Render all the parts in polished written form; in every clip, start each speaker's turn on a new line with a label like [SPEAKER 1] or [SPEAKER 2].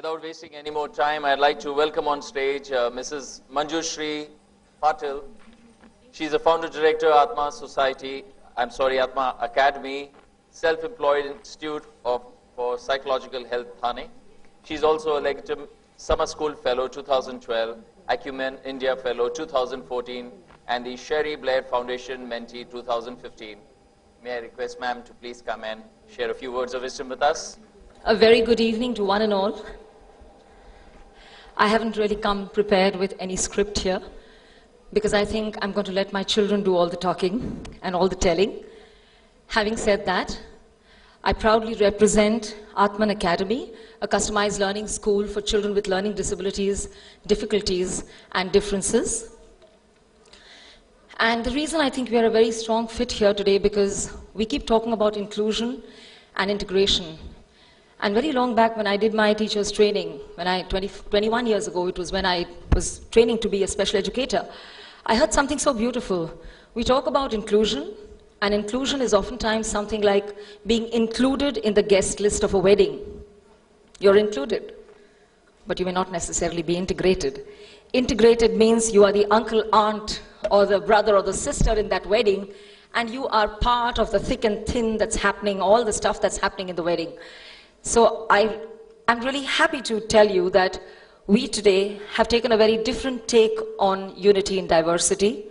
[SPEAKER 1] without wasting any more time, I'd like to welcome on stage Mrs. Manjushri Patil. She's a founder director, Atma Society, Atma Academy, Self-Employed Institute for Psychological Health, Thane. She's also a legitimate Summer School Fellow 2012, Acumen India Fellow 2014, and the Sherry Blair Foundation Mentee 2015. May I request ma'am to please come and share a few words of wisdom with us?
[SPEAKER 2] A very good evening to one and all. I haven't really come prepared with any script here because I think I'm going to let my children do all the talking and all the telling. Having said that, I proudly represent Atman Academy, a customized learning school for children with learning disabilities, difficulties, and differences. And the reason I think we are a very strong fit here today because we keep talking about inclusion and integration. And very long back when I did my teacher's training, 21 years ago, it was when I was training to be a special educator, I heard something so beautiful. We talk about inclusion, and inclusion is oftentimes something like being included in the guest list of a wedding. You're included, but you may not necessarily be integrated. Integrated means you are the uncle, aunt, or the brother or the sister in that wedding, and you are part of the thick and thin that's happening, all the stuff that's happening in the wedding. So I'm really happy to tell you that we today have taken a very different take on unity and diversity.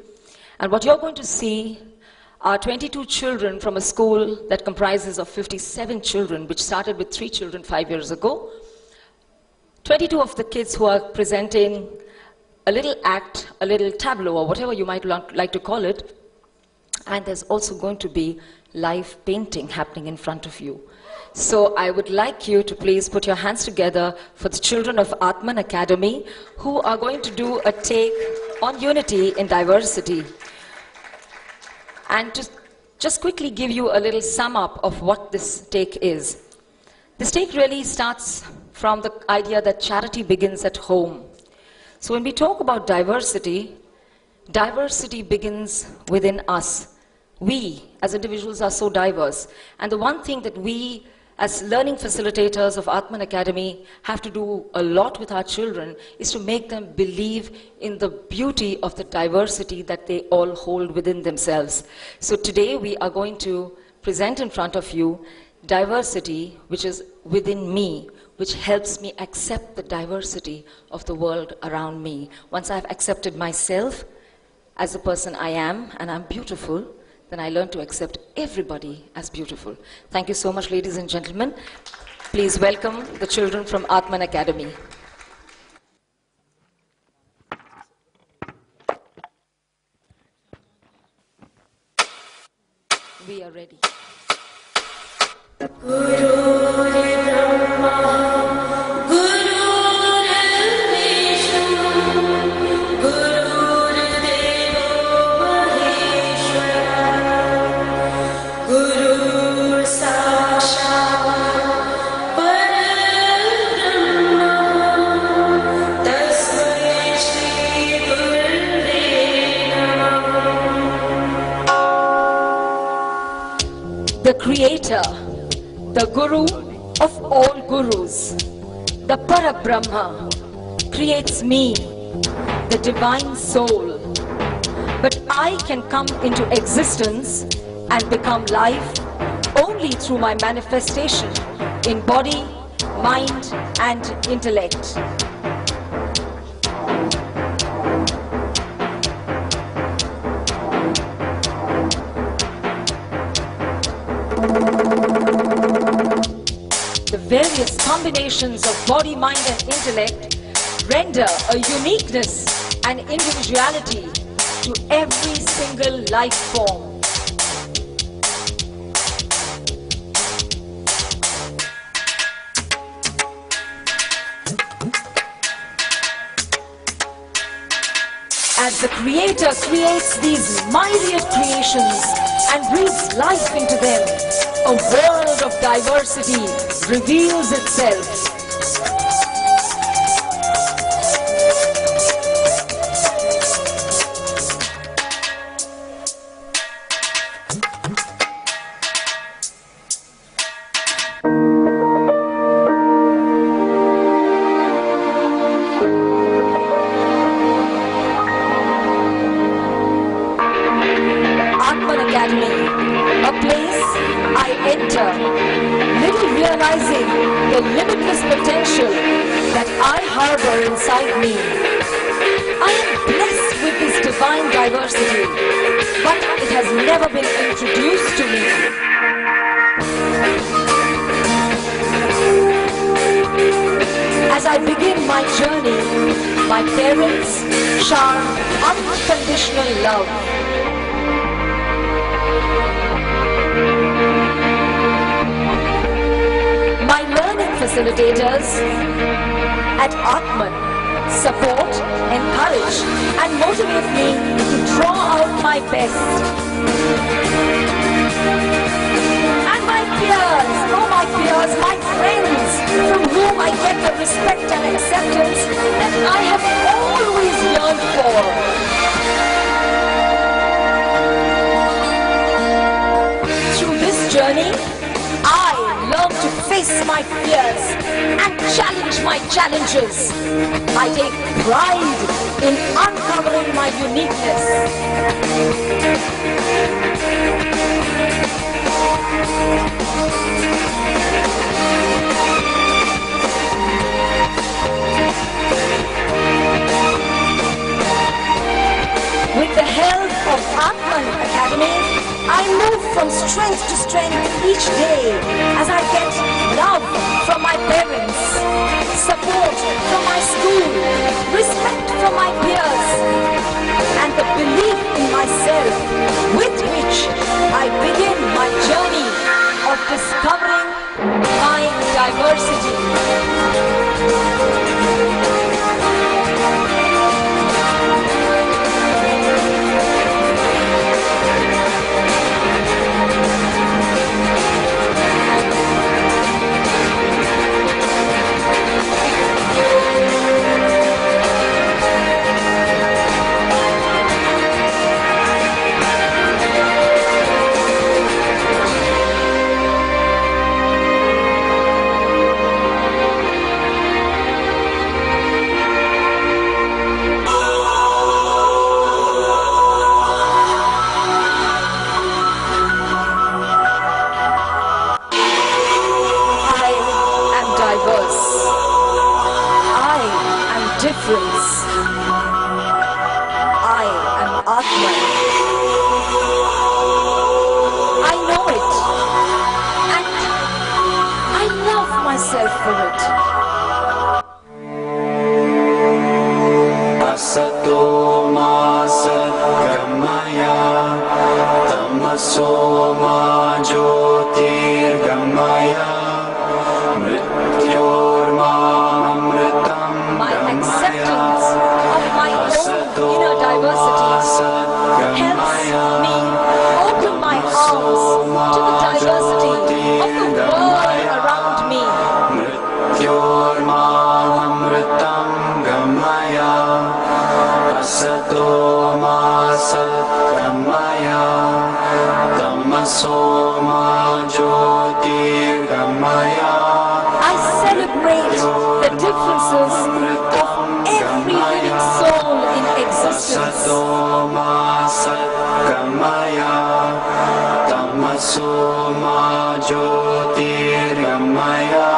[SPEAKER 2] And what you're going to see are 22 children from a school that comprises of 57 children, which started with 3 children 5 years ago. 22 of the kids who are presenting a little act, a little tableau, or whatever you might like to call it. And there's also going to be live painting happening in front of you. So I would like you to please put your hands together for the children of Atman Academy who are going to do a take on unity in diversity. And to just quickly give you a little sum up of what this take is. This take really starts from the idea that charity begins at home. So when we talk about diversity, diversity begins within us. We as individuals are so diverse. And the one thing that we as learning facilitators of Atman Academy have to do a lot with our children is to make them believe in the beauty of the diversity that they all hold within themselves. So today we are going to present in front of you diversity which is within me, which helps me accept the diversity of the world around me. Once I've accepted myself as the person I am, and I'm beautiful, then I learn to accept everybody as beautiful. Thank you so much, ladies and gentlemen. Please welcome the children from Atman Academy. We are ready. The Creator, the Guru of all Gurus, the Parabrahma, creates me, the divine soul. But I can come into existence and become life only through my manifestation in body, mind, and intellect. The various combinations of body, mind, and intellect render a uniqueness and individuality to every single life form. As the Creator creates these myriad creations and breathes life into them, a world of diversity reveals itself. inside me. I am blessed with this divine diversity, but it has never been introduced to me. As I begin my journey, my parents shower unconditional love. My learning facilitators at Atman support, encourage and motivate me to draw out my best. And my peers, my peers, my friends, from whom I get the respect and acceptance that I have always yearned for. Through this journey, I learn to face my fears and challenge my challenges. I take pride in uncovering my uniqueness. With the help of Atman Academy, I move from strength to strength each day as I get love from my parents, support from my school, respect from my peers, and the belief in myself with which I begin my journey of discovering my diversity. I am Atman. I know it, and I love myself for it.
[SPEAKER 3] Asato ma satgamaya, tamaso ma jyotirgamaya, mrityorma amritam.
[SPEAKER 2] My acceptance of my own inner diversity helps me open my arms to the diversity of the world around me.
[SPEAKER 3] Mrityorma amritam gamaya, asato ma satgamaya, tamaso ma jyotirgamaya.
[SPEAKER 2] I celebrate the differences of every living soul in existence.
[SPEAKER 3] Asato ma satgamaya, tamaso ma jyotirgamaya,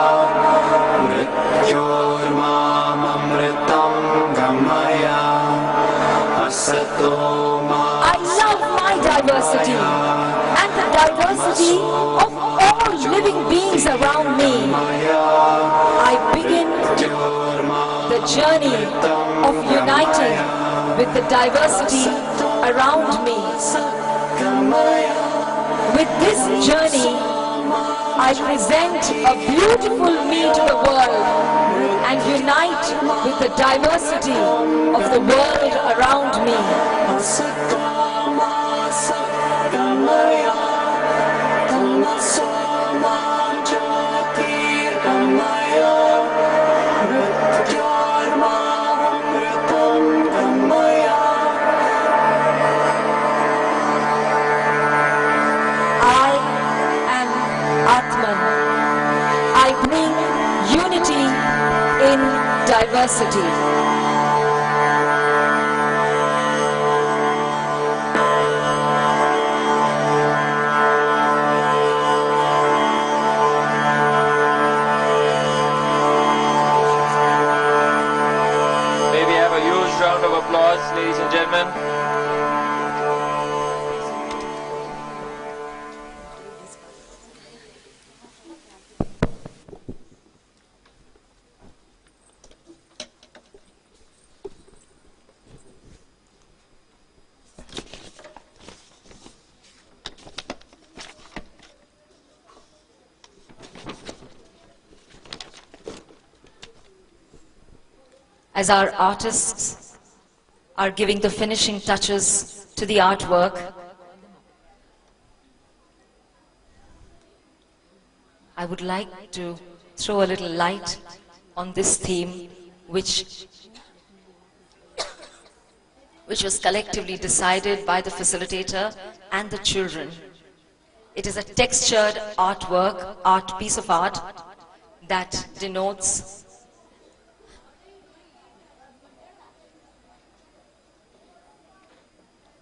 [SPEAKER 3] mrityorma amritam gamaya, asato ma.
[SPEAKER 2] I love my diversity and the diversity of all living beings around me. I begin the journey of uniting with the diversity around me. With this journey, I present a beautiful me to the world and unite with the diversity of the world around me. I bring unity in diversity.
[SPEAKER 1] round of applause, ladies and gentlemen.
[SPEAKER 2] As our artists are giving the finishing touches to the artwork, I would like to throw a little light on this theme which was collectively decided by the facilitator and the children. It is a textured artwork, piece of art that denotes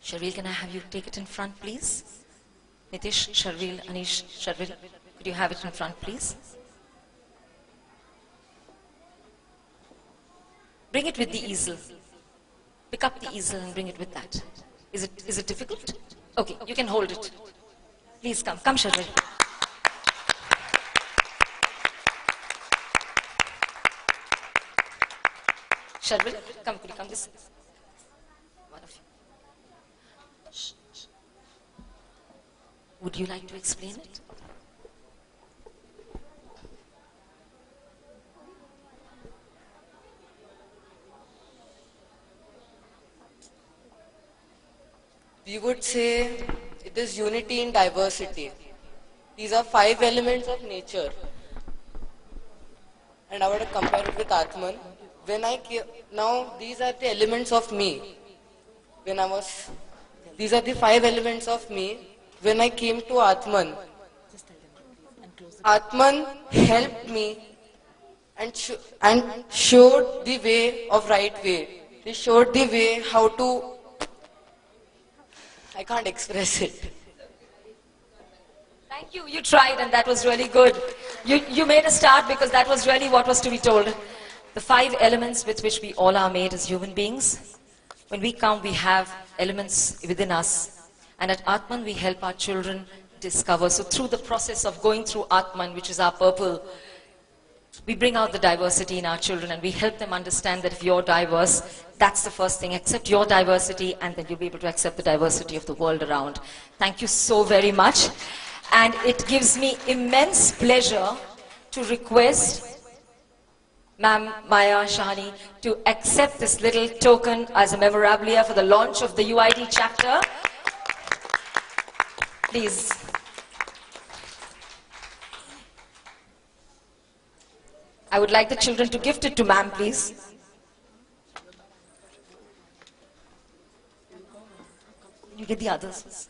[SPEAKER 2] Sharvil, can I have you take it in front, please? Nitish, Sharvil, Anish, Sharvil, could you have it in front, please? Bring it with the easel. Pick up the easel and bring it with that. Is it difficult? Okay, you can hold it. Please come. Come, Sharvil. Sharvil, come, could you come this way? One of you. Would you like to explain it?
[SPEAKER 4] We would say it is unity in diversity. These are 5 elements of nature. And I would compare it with Atman. Now these are the elements of me. These are the 5 elements of me. When I came to Atman, Atman helped me and showed the way of right way. They showed the way how to, I can't express it.
[SPEAKER 2] Thank you, you tried and that was really good. You made a start because that was really what was to be told. The 5 elements with which we all are made as human beings. When we come, we have elements within us. And at Atman, we help our children discover. So through the process of going through Atman, which is our purple, we bring out the diversity in our children and we help them understand that if you're diverse, that's the first thing. Accept your diversity and then you'll be able to accept the diversity of the world around. Thank you so very much. And it gives me immense pleasure to request Ma'am Maya Shahani to accept this little token as a memorabilia for the launch of the UID chapter. Please. I would like the children to gift it to ma'am, please. You get the others.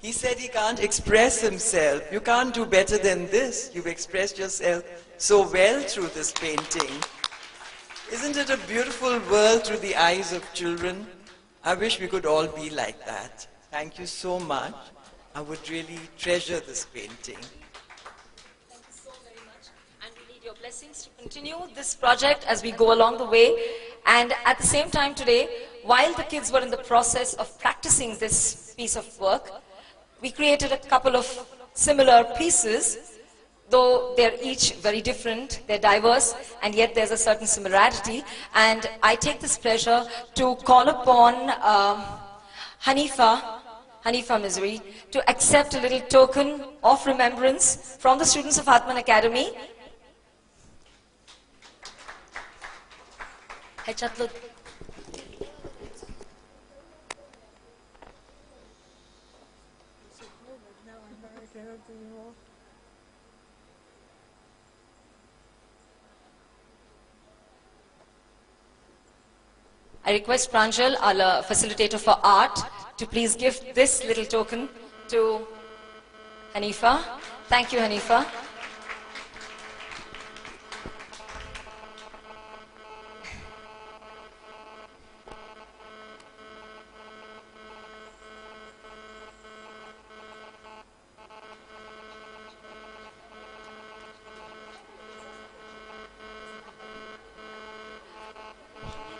[SPEAKER 5] He said he can't express himself. You can't do better than this. You've expressed yourself so well through this painting. Isn't it a beautiful world through the eyes of children? I wish we could all be like that. Thank you so much. I would really treasure this painting.
[SPEAKER 2] Thank you so very much. And we need your blessings to continue this project as we go along the way. And at the same time today, while the kids were in the process of practicing this piece of work, we created a couple of similar pieces, though they're each very different, they're diverse, and yet there's a certain similarity. And I take this pleasure to call upon Hanifa Misri to accept a little token of remembrance from the students of Atman Academy. Hey, Chatlu. I request Pranjal, our facilitator for art, to please give this little token to Hanifa. Thank you, Hanifa.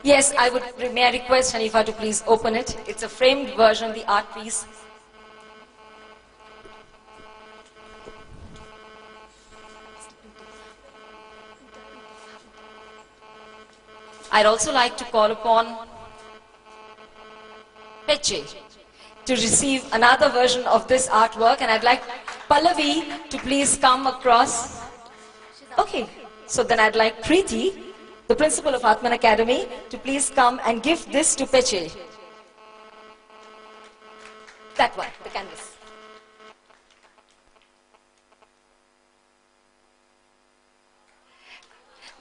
[SPEAKER 2] Yes, may I request Hanifa to please open it. It's a framed version, the art piece. I'd also like to call upon Peche to receive another version of this artwork, and I'd like Pallavi to please come across. Okay, so then I'd like Preeti, the principal of Atman Academy, to please come and give this to Peche. That one, the canvas.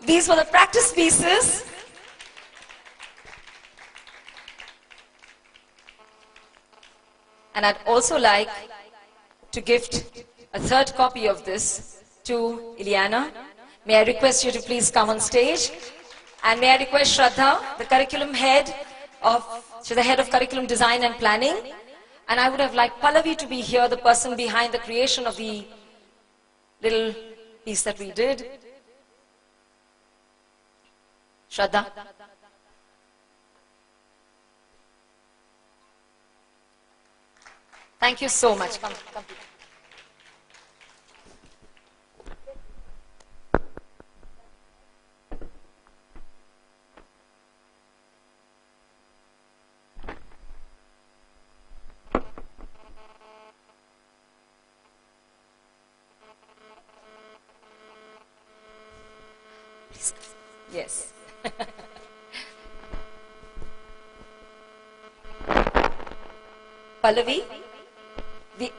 [SPEAKER 2] These were the practice pieces. And I'd also like to gift a third copy of this to Ileana. May I request you to please come on stage? And may I request Shraddha, the curriculum head she's the head of curriculum design and planning. And I would have liked Pallavi to be here, the person behind the creation of the little piece that we did. Shraddha. Thank you so much. Come. Please. Yes. Pallavi, the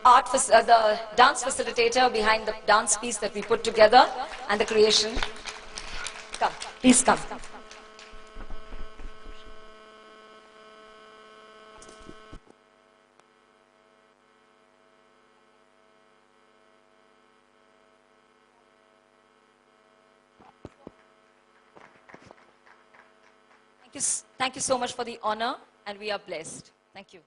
[SPEAKER 2] dance facilitator behind the dance piece that we put together and the creation. Come, please come. Thank you so much for the honor, and we are blessed. Thank you.